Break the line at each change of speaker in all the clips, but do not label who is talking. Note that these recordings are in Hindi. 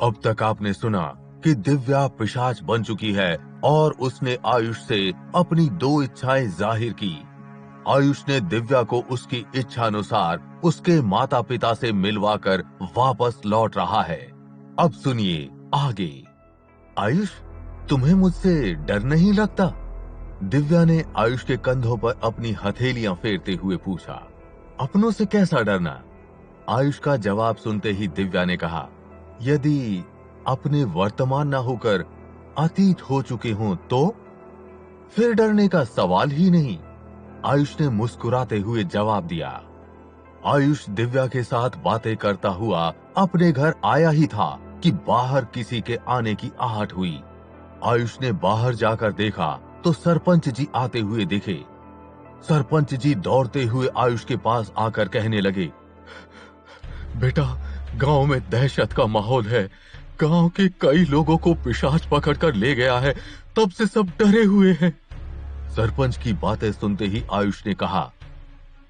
अब तक आपने सुना कि दिव्या पिशाच बन चुकी है और उसने आयुष से अपनी 2 इच्छाएं जाहिर की। आयुष ने दिव्या को उसकी इच्छा अनुसार उसके माता पिता से मिलवाकर वापस लौट रहा है। अब सुनिए आगे। आयुष, तुम्हें मुझसे डर नहीं लगता? दिव्या ने आयुष के कंधों पर अपनी हथेलियां फेरते हुए पूछा। अपनों से कैसा डरना? आयुष का जवाब सुनते ही दिव्या ने कहा, यदि अपने वर्तमान ना होकर अतीत हो चुके हों तो फिर डरने का सवाल ही नहीं। आयुष ने मुस्कुराते हुए जवाब दिया। आयुष दिव्या के साथ बातें करता हुआ अपने घर आया ही था कि बाहर किसी के आने की आहट हुई। आयुष ने बाहर जाकर देखा तो सरपंच जी आते हुए दिखे। सरपंच जी दौड़ते हुए आयुष के पास आकर कहने लगे, बेटा, गांव में दहशत का माहौल है। गांव के कई लोगों को पिशाच पकड़कर ले गया है, तब से सब डरे हुए हैं। सरपंच की बातें सुनते ही आयुष ने कहा,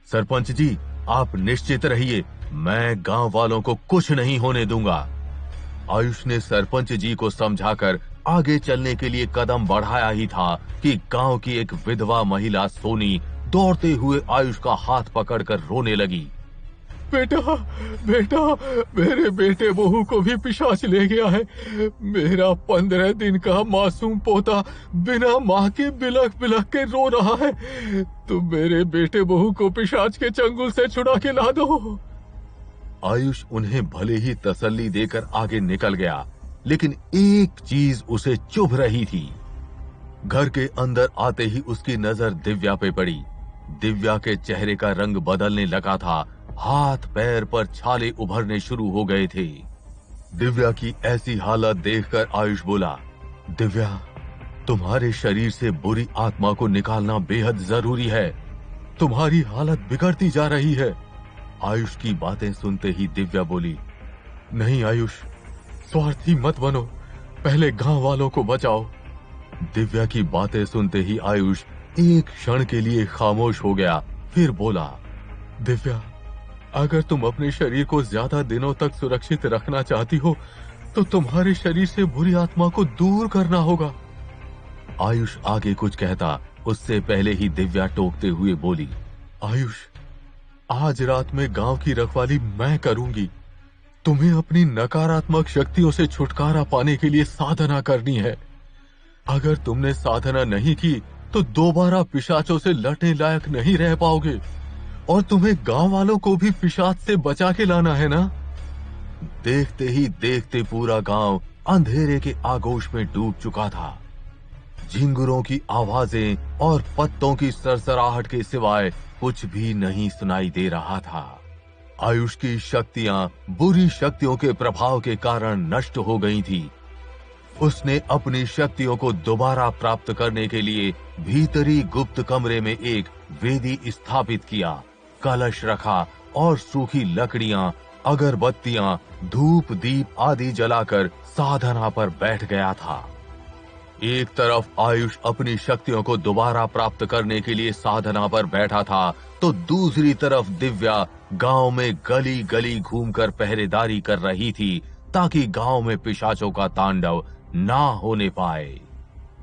सरपंच जी, आप निश्चित रहिए, मैं गांव वालों को कुछ नहीं होने दूंगा। आयुष ने सरपंच जी को समझाकर आगे चलने के लिए कदम बढ़ाया ही था कि गांव की एक विधवा महिला सोनी दौड़ते हुए आयुष का हाथ पकड़कर रोने लगी। बेटा, बेटा, मेरे बेटे बहू को भी पिशाच ले गया है। मेरा 15 दिन का मासूम पोता बिना माँ के बिलख बिलख के रो रहा है। तुम मेरे बेटे बहू को पिशाच के चंगुल से छुड़ा के ला दो। आयुष उन्हें भले ही तसल्ली देकर आगे निकल गया, लेकिन एक चीज उसे चुभ रही थी। घर के अंदर आते ही उसकी नजर दिव्या पे पड़ी। दिव्या के चेहरे का रंग बदलने लगा था, हाथ पैर पर छाले उभरने शुरू हो गए थे। दिव्या की ऐसी हालत देखकर आयुष बोला, दिव्या, तुम्हारे शरीर से बुरी आत्मा को निकालना बेहद जरूरी है। तुम्हारी हालत बिगड़ती जा रही है। आयुष की बातें सुनते ही दिव्या बोली, नहीं आयुष, स्वार्थी मत बनो, पहले गांव वालों को बचाओ। दिव्या की बातें सुनते ही आयुष एक क्षण के लिए खामोश हो गया, फिर बोला, दिव्या, अगर तुम अपने शरीर को ज्यादा दिनों तक सुरक्षित रखना चाहती हो तो तुम्हारे शरीर से बुरी आत्मा को दूर करना होगा। आयुष आगे कुछ कहता उससे पहले ही दिव्या टोकते हुए बोली, आयुष, आज रात में गांव की रखवाली मैं करूंगी। तुम्हें अपनी नकारात्मक शक्तियों से छुटकारा पाने के लिए साधना करनी है। अगर तुमने साधना नहीं की तो दोबारा पिशाचों से लड़ने लायक नहीं रह पाओगे, और तुम्हें गांव वालों को भी पिशाच से बचा के लाना है ना। देखते ही देखते पूरा गांव अंधेरे के आगोश में डूब चुका था। झिंगुरों की आवाजें और पत्तों की सरसराहट के सिवाय कुछ भी नहीं सुनाई दे रहा था। आयुष की शक्तियां बुरी शक्तियों के प्रभाव के कारण नष्ट हो गई थी। उसने अपनी शक्तियों को दोबारा प्राप्त करने के लिए भीतरी गुप्त कमरे में एक वेदी स्थापित किया, कलश रखा और सूखी लकड़ियां, अगरबत्तियां, धूप दीप आदि जलाकर साधना पर बैठ गया था। एक तरफ आयुष अपनी शक्तियों को दोबारा प्राप्त करने के लिए साधना पर बैठा था, तो दूसरी तरफ दिव्या गांव में गली गली घूमकर पहरेदारी कर रही थी, ताकि गांव में पिशाचों का तांडव ना होने पाए।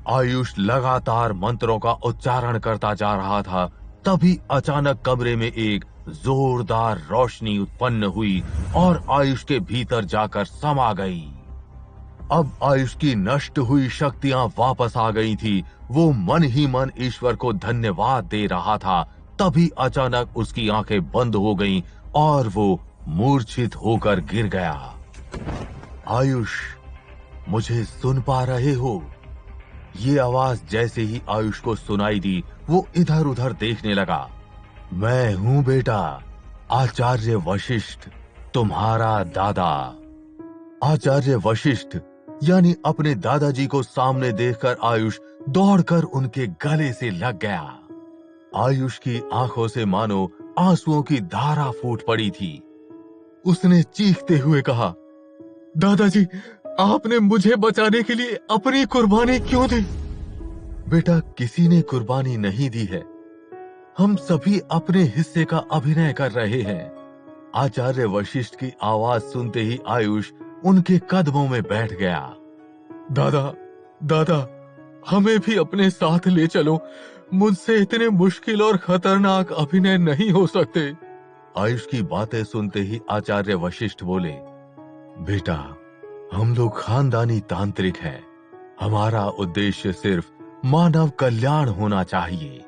आयुष लगातार मंत्रों का उच्चारण करता जा रहा था, तभी अचानक कमरे में एक जोरदार रोशनी उत्पन्न हुई और आयुष के भीतर जाकर समा गई। अब आयुष की नष्ट हुई शक्तियां वापस आ गई थी। वो मन ही मन ईश्वर को धन्यवाद दे रहा था, तभी अचानक उसकी आंखें बंद हो गईं और वो मूर्छित होकर गिर गया। आयुष, मुझे सुन पा रहे हो? ये आवाज जैसे ही आयुष को सुनाई दी, वो इधर उधर देखने लगा। मैं हूं बेटा, आचार्य वशिष्ठ, तुम्हारा दादा। आचार्य वशिष्ठ यानी अपने दादाजी को सामने देखकर आयुष दौड़कर उनके गले से लग गया। आयुष की आंखों से मानो आंसुओं की धारा फूट पड़ी थी। उसने चीखते हुए कहा, दादाजी, आपने मुझे बचाने के लिए अपनी कुर्बानी क्यों दी? बेटा, किसी ने कुर्बानी नहीं दी है, हम सभी अपने हिस्से का अभिनय कर रहे हैं। आचार्य वशिष्ठ की आवाज सुनते ही आयुष उनके कदमों में बैठ गया। दादा, दादा, हमें भी अपने साथ ले चलो। मुझसे इतने मुश्किल और खतरनाक अभिनय नहीं हो सकते। आयुष की बातें सुनते ही आचार्य वशिष्ठ बोले, बेटा, हम लोग खानदानी तांत्रिक हैं। हमारा उद्देश्य सिर्फ मानव कल्याण होना चाहिए।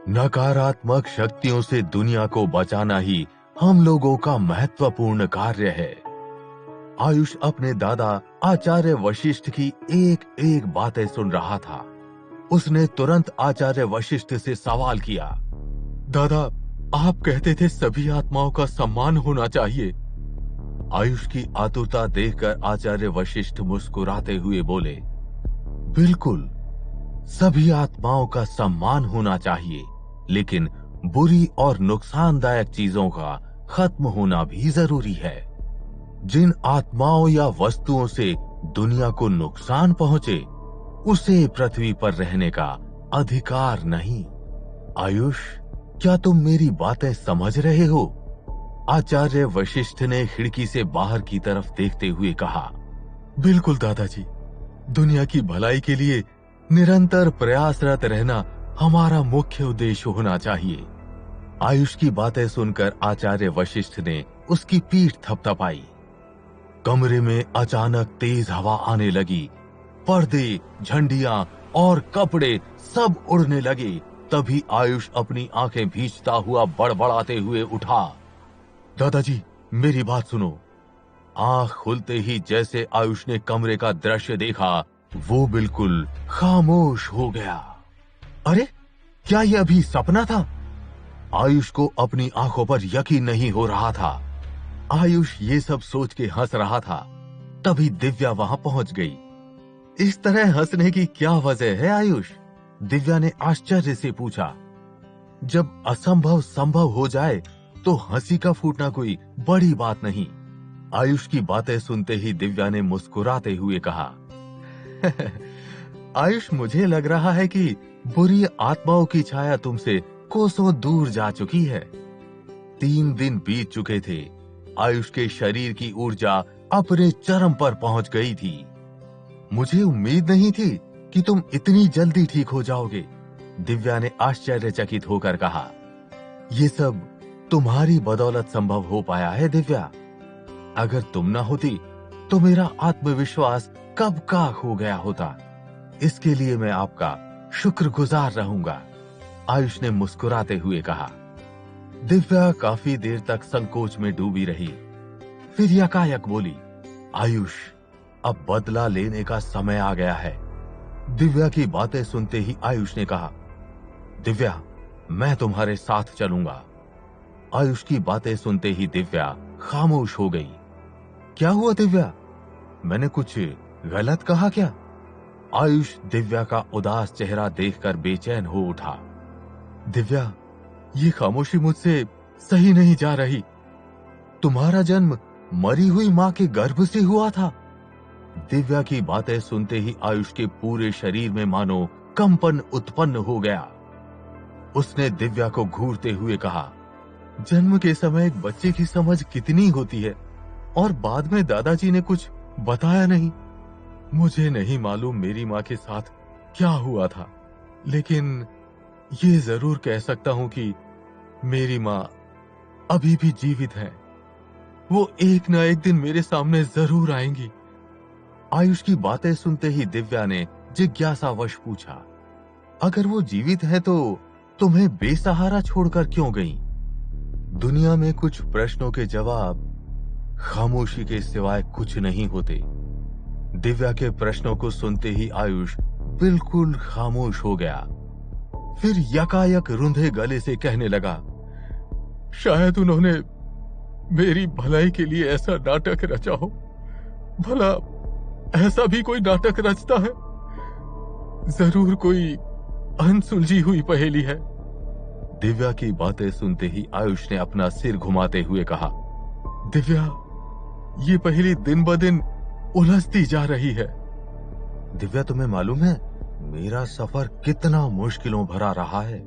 नकारात्मक शक्तियों से दुनिया को बचाना ही हम लोगों का महत्वपूर्ण कार्य है। आयुष अपने दादा आचार्य वशिष्ठ की एक एक बातें सुन रहा था। उसने तुरंत आचार्य वशिष्ठ से सवाल किया, दादा, आप कहते थे सभी आत्माओं का सम्मान होना चाहिए। आयुष की आतुरता देखकर आचार्य वशिष्ठ मुस्कुराते हुए बोले, बिल्कुल, सभी आत्माओं का सम्मान होना चाहिए, लेकिन बुरी और नुकसानदायक चीजों का खत्म होना भी जरूरी है। जिन आत्माओं या वस्तुओं से दुनिया को नुकसान पहुंचे, उसे पृथ्वी पर रहने का अधिकार नहीं। आयुष, क्या तुम मेरी बातें समझ रहे हो? आचार्य वशिष्ठ ने खिड़की से बाहर की तरफ देखते हुए कहा, बिल्कुल दादाजी, दुनिया की भलाई के लिए निरंतर प्रयासरत रहना हमारा मुख्य उद्देश्य होना चाहिए। आयुष की बातें सुनकर आचार्य वशिष्ठ ने उसकी पीठ थपथपाई। कमरे में अचानक तेज हवा आने लगी। पर्दे, झंडियां और कपड़े सब उड़ने लगे। तभी आयुष अपनी आंखें भींचता हुआ बड़बड़ाते हुए उठा, दादाजी, मेरी बात सुनो। आंख खुलते ही जैसे आयुष ने कमरे का दृश्य देखा, वो बिल्कुल खामोश हो गया। अरे, क्या यह अभी सपना था? आयुष को अपनी आंखों पर यकीन नहीं हो रहा था। आयुष ये सब सोच के हंस रहा था। तभी दिव्या वहां पहुंच गई। इस तरह हंसने की क्या वजह है आयुष? दिव्या ने आश्चर्य से पूछा। जब असंभव संभव हो जाए तो हंसी का फूटना कोई बड़ी बात नहीं। आयुष की बातें सुनते ही दिव्या ने मुस्कुराते हुए कहा, आयुष, मुझे लग रहा है कि बुरी आत्माओं की छाया तुमसे कोसों दूर जा चुकी है। 3 दिन बीत चुके थे। आयुष के शरीर की ऊर्जा अपने चरम पर पहुंच गई थी। मुझे उम्मीद नहीं थी कि तुम इतनी जल्दी ठीक हो जाओगे। दिव्या ने आश्चर्यचकित होकर कहा, ये सब तुम्हारी बदौलत संभव हो पाया है दिव्या। अगर तुम ना होती तो मेरा आत्मविश्वास कब का खो गया होता। इसके लिए मैं आपका शुक्रगुजार रहूंगा। आयुष ने मुस्कुराते हुए कहा। दिव्या काफी देर तक संकोच में डूबी रही। फिर यकायक बोली, आयुष, अब बदला लेने का समय आ गया है। दिव्या की बातें सुनते ही आयुष ने कहा, दिव्या, मैं तुम्हारे साथ चलूंगा। आयुष की बातें सुनते ही दिव्या खामोश हो गई। क्या हुआ दिव्या? मैंने कुछ गलत कहा क्या? आयुष दिव्या का उदास चेहरा देखकर बेचैन हो उठा। दिव्या, ये खामोशी मुझसे सही नहीं जा रही। तुम्हारा जन्म मरी हुई मां के गर्भ से हुआ था। दिव्या की बातें सुनते ही आयुष के पूरे शरीर में मानो कंपन उत्पन्न हो गया। उसने दिव्या को घूरते हुए कहा, जन्म के समय एक बच्चे की समझ कितनी होती है, और बाद में दादाजी ने कुछ बताया नहीं। मुझे नहीं मालूम मेरी मां के साथ क्या हुआ था, लेकिन ये जरूर कह सकता हूं कि मेरी मां अभी भी जीवित है। वो एक ना एक दिन मेरे सामने जरूर आएंगी। आयुष की बातें सुनते ही दिव्या ने जिज्ञासावश पूछा, अगर वो जीवित है तो तुम्हें बेसहारा छोड़कर क्यों गईं? दुनिया में कुछ प्रश्नों के जवाब खामोशी के सिवाय कुछ नहीं होते। दिव्या के प्रश्नों को सुनते ही आयुष बिल्कुल खामोश हो गया। फिर यकायक रुंधे गले से कहने लगा, शायद उन्होंने मेरी भलाई के लिए ऐसा नाटक रचा हो। भला ऐसा भी कोई नाटक रचता है? जरूर कोई अनसुलझी हुई पहेली है। दिव्या की बातें सुनते ही आयुष ने अपना सिर घुमाते हुए कहा, दिव्या, ये पहेली दिन ब दिन उलझती जा रही है। दिव्या, तुम्हें मालूम है मेरा सफर कितना मुश्किलों भरा रहा है?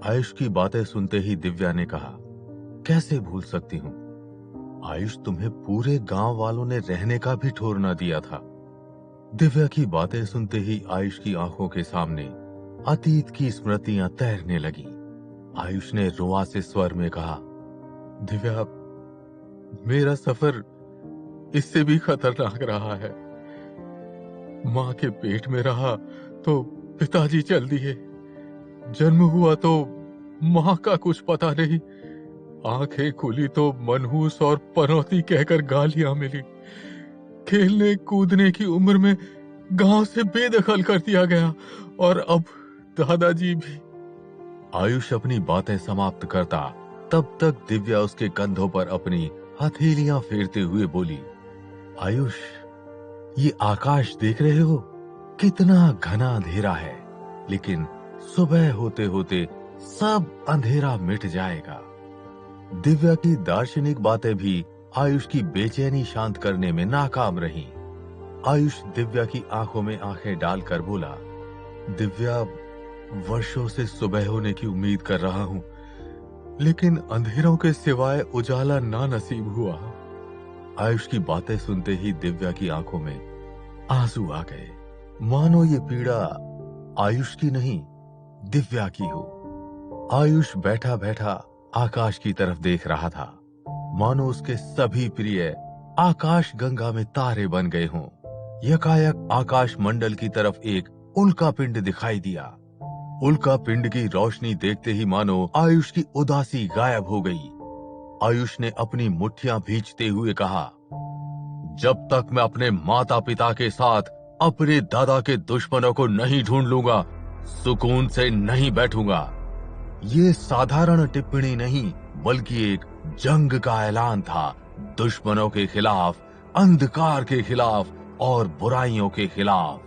आयुष की बातें सुनते ही दिव्या ने कहा, कैसे भूल सकती हूं? आयुष, तुम्हें पूरे गांव वालों ने रहने का भी ठौर न दिया था। दिव्या की बातें सुनते ही आयुष की आंखों के सामने अतीत की स्मृतियां तैरने लगी। आयुष ने रुआसे स्वर में कहा, दिव्या, मेरा सफर इससे भी खतरनाक रहा है। मां के पेट में रहा तो पिताजी चल दिए, जन्म हुआ तो मां का कुछ पता नहीं, आंखें खुली तो मनहूस और पनौती कहकर गालियां मिली, खेलने कूदने की उम्र में गांव से बेदखल कर दिया गया, और अब दादाजी भी। आयुष अपनी बातें समाप्त करता तब तक दिव्या उसके कंधों पर अपनी हथेलियां फेरते हुए बोली, आयुष, ये आकाश देख रहे हो, कितना घना अंधेरा है, लेकिन सुबह होते होते सब अंधेरा मिट जाएगा। दिव्या की दार्शनिक बातें भी आयुष की बेचैनी शांत करने में नाकाम रहीं। आयुष दिव्या की आंखों में आंखें डालकर बोला, दिव्या, वर्षों से सुबह होने की उम्मीद कर रहा हूं, लेकिन अंधेरों के सिवाय उजाला ना नसीब हुआ। आयुष की बातें सुनते ही दिव्या की आंखों में आंसू आ गए, मानो ये पीड़ा आयुष की नहीं, दिव्या की हो। आयुष बैठा बैठा आकाश की तरफ देख रहा था, मानो उसके सभी प्रिय आकाश गंगा में तारे बन गए हों। यकायक आकाश मंडल की तरफ एक उल्का पिंड दिखाई दिया। उल्का पिंड की रोशनी देखते ही मानो आयुष की उदासी गायब हो गई। आयुष ने अपनी मुट्ठियां भींचते हुए कहा, जब तक मैं अपने माता पिता के साथ अपने दादा के दुश्मनों को नहीं ढूंढ लूंगा, सुकून से नहीं बैठूंगा। ये साधारण टिप्पणी नहीं, बल्कि एक जंग का ऐलान था, दुश्मनों के खिलाफ, अंधकार के खिलाफ और बुराइयों के खिलाफ।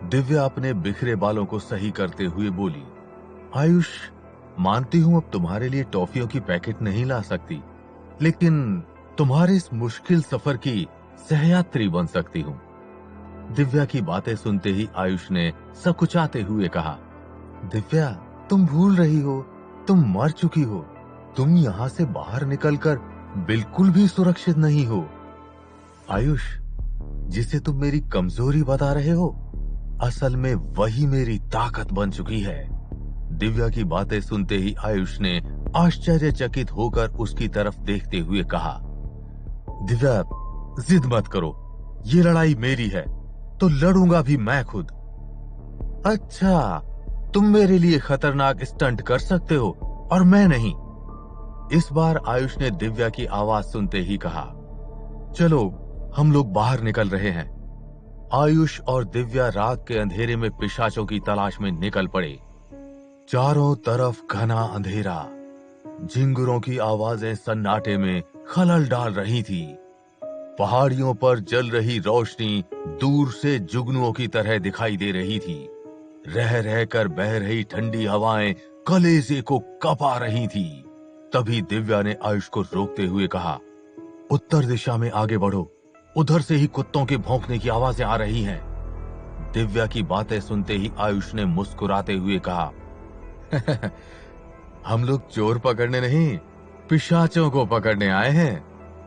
दिव्या अपने बिखरे बालों को सही करते हुए बोली, आयुष, मानती हूं अब तुम्हारे लिए टॉफियों की पैकेट नहीं ला सकती, लेकिन तुम्हारे इस मुश्किल सफर की सहयात्री बन सकती हूं। दिव्या की बातें सुनते ही आयुष ने सकुचाते हुए कहा, दिव्या, तुम भूल रही हो, तुम मर चुकी हो, तुम यहां से बाहर निकलकर बिल्कुल भी सुरक्षित नहीं हो। आयुष, जिसे तुम मेरी कमजोरी बता रहे हो, असल में वही मेरी ताकत बन चुकी है। दिव्या की बातें सुनते ही आयुष ने आश्चर्यचकित होकर उसकी तरफ देखते हुए कहा, दिव्या, जिद मत करो, ये लड़ाई मेरी है तो लड़ूंगा भी मैं खुद। अच्छा, तुम मेरे लिए खतरनाक स्टंट कर सकते हो और मैं नहीं। इस बार आयुष ने दिव्या की आवाज सुनते ही कहा, चलो हम लोग बाहर निकल रहे हैं। आयुष और दिव्या रात के अंधेरे में पिशाचों की तलाश में निकल पड़े। चारों तरफ घना अंधेरा, झिंगुरों की आवाजें सन्नाटे में खलल डाल रही थी। पहाड़ियों पर जल रही रोशनी दूर से जुगनुओं की तरह दिखाई दे रही थी। रह रहकर बह रही ठंडी हवाएं कलेजे को कपा रही थी। तभी दिव्या ने आयुष को रोकते हुए कहा, उत्तर दिशा में आगे बढ़ो, उधर से ही कुत्तों के भौंकने की आवाजें आ रही हैं। दिव्या की बातें सुनते ही आयुष ने मुस्कुराते हुए कहा, हम लोग चोर पकड़ने नहीं, पिशाचों को पकड़ने आए हैं।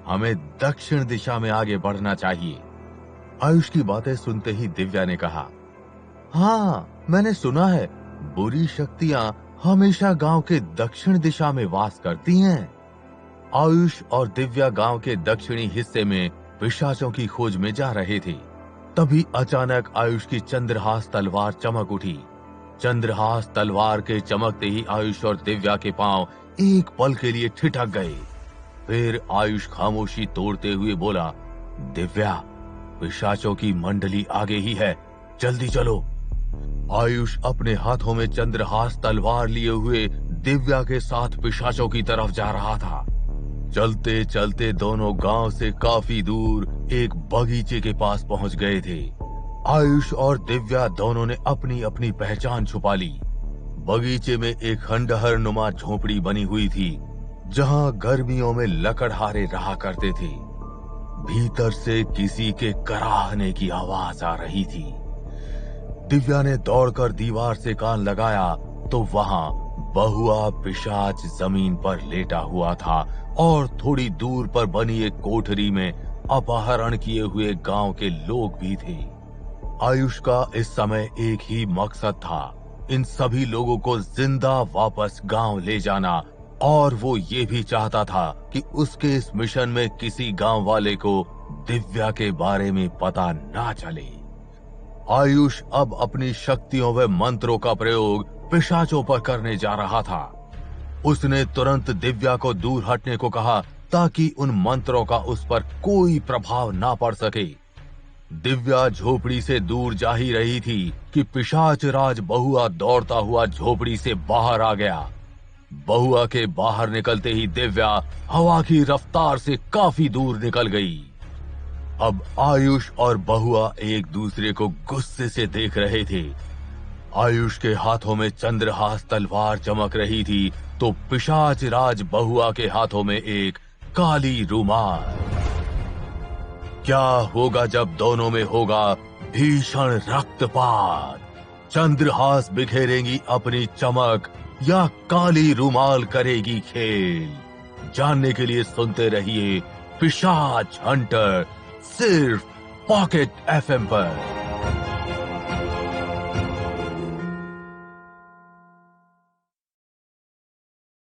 हमें दक्षिण दिशा में आगे बढ़ना चाहिए। आयुष की बातें सुनते ही दिव्या ने कहा, हाँ, मैंने सुना है बुरी शक्तियां हमेशा गांव के दक्षिण दिशा में वास करती हैं। आयुष और दिव्या गांव के दक्षिणी हिस्से में पिशाचों की खोज में जा रहे थे। तभी अचानक आयुष की चंद्रहास तलवार चमक उठी। चंद्रहास तलवार के चमकते ही आयुष और दिव्या के पांव एक पल के लिए ठिठक गए। फिर आयुष खामोशी तोड़ते हुए बोला, दिव्या, पिशाचों की मंडली आगे ही है, जल्दी चलो। आयुष अपने हाथों में चंद्रहास तलवार लिए हुए दिव्या के साथ पिशाचों की तरफ जा रहा था। चलते चलते दोनों गांव से काफी दूर एक बगीचे के पास पहुंच गए थे। आयुष और दिव्या दोनों ने अपनी अपनी पहचान छुपा ली। बगीचे में एक खंडहर नुमा झोपड़ी बनी हुई थी, जहां गर्मियों में लकड़हारे रहा करते थे। भीतर से किसी के कराहने की आवाज आ रही थी। दिव्या ने दौड़कर दीवार से कान लगाया तो वहां बहुआ पिशाच जमीन पर लेटा हुआ था और थोड़ी दूर पर बनी एक कोठरी में अपहरण किए हुए गांव के लोग भी थे। आयुष का इस समय एक ही मकसद था, इन सभी लोगों को जिंदा वापस गांव ले जाना, और वो ये भी चाहता था कि उसके इस मिशन में किसी गांव वाले को दिव्या के बारे में पता ना चले। आयुष अब अपनी शक्तियों व मंत्रों का प्रयोग पिशाचों पर करने जा रहा था। उसने तुरंत दिव्या को दूर हटने को कहा ताकि उन मंत्रों का उस पर कोई प्रभाव ना पड़ सके। दिव्या झोपड़ी से दूर जा ही रही थी कि पिशाच राज बहुआ दौड़ता हुआ झोपड़ी से बाहर आ गया। बहुआ के बाहर निकलते ही दिव्या हवा की रफ्तार से काफी दूर निकल गई। अब आयुष और बहुआ एक दूसरे को गुस्से से देख रहे थे। आयुष के हाथों में चंद्रहास तलवार चमक रही थी तो पिशाच राज बहुआ के हाथों में एक काली रुमाल। क्या होगा जब दोनों में होगा भीषण रक्तपात? चंद्रहास बिखेरेंगी अपनी चमक या काली रुमाल करेगी खेल? जानने के लिए सुनते रहिए पिशाच हंटर, सिर्फ पॉकेट एफएम पर।